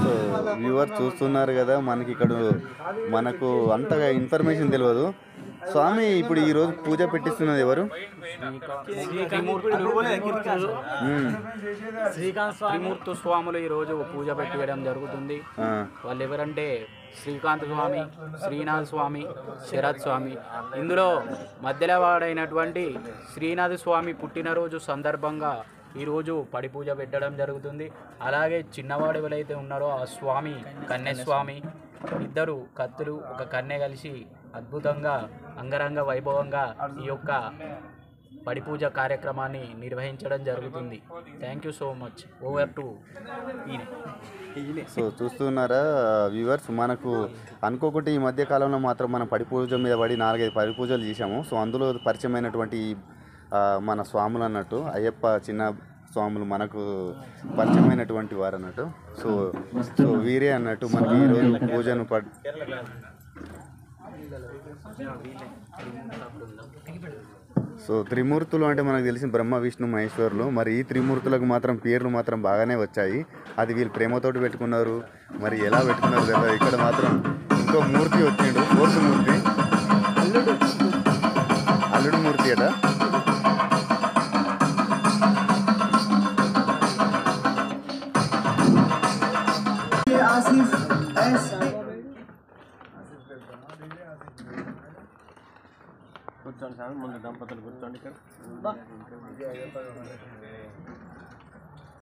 So viewer చూస్తున్నారు కదా, మనకు అంతగా ఇన్ఫర్మేషన్ తెలియదు. స్వామి ఇప్పుడు ఈరోజు పూజ పెట్టిస్తున్నది ఎవరు? శ్రీకాంత్ స్వాములు ఈరోజు పూజ పెట్టడం జరుగుతుంది. వాళ్ళు ఎవరంటే శ్రీకాంత్ స్వామి, శ్రీనాథ్ స్వామి, శరత్ స్వామి. ఇందులో మధ్యలో వాడైనటువంటి శ్రీనాథ్ స్వామి పుట్టినరోజు సందర్భంగా ఈరోజు పడి పూజ పెట్టడం జరుగుతుంది. అలాగే చిన్నవాడు ఎవరైతే ఉన్నారో ఆ స్వామి కన్యస్వామి, ఇద్దరు కత్తులు ఒక కన్నె కలిసి అద్భుతంగా అంగరంగ వైభవంగా ఈ యొక్క పడి పూజ కార్యక్రమాన్ని నిర్వహించడం జరుగుతుంది. Thank you so much. Over to ఈయన. సో చూస్తున్నారా వ్యూవర్స్, మనకు అనుకోకుండా ఈ మధ్య కాలంలో మాత్రం మనం పడి పూజ మీద పడి 4-5 పడి పూజలు చేశాము. సో అందులో పరిచయమైనటువంటి మన స్వాములు అన్నట్టు అయ్యప్ప చిన్న స్వాములు మనకు పరిచయమైనటువంటి వారు అన్నట్టు. సో వీరే అన్నట్టు మనకి ఈరోజు పూజను సో త్రిమూర్తులు అంటే మనకు తెలిసిన బ్రహ్మ విష్ణు మహేశ్వరులు. మరి ఈ త్రిమూర్తులకు మాత్రం పేర్లు మాత్రం బాగానే వచ్చాయి. అది వీళ్ళు ప్రేమతోటి పెట్టుకున్నారు, మరి ఎలా పెట్టుకున్నారు తెలియదు. ఇక్కడ మాత్రం ఇంకో మూర్తి వచ్చిండు, 4th మూర్తి, అల్లుడు మూర్తి అట. కూర్చోండి సార్, ముందు దంపతులు కూర్చోండి ఇక్కడ.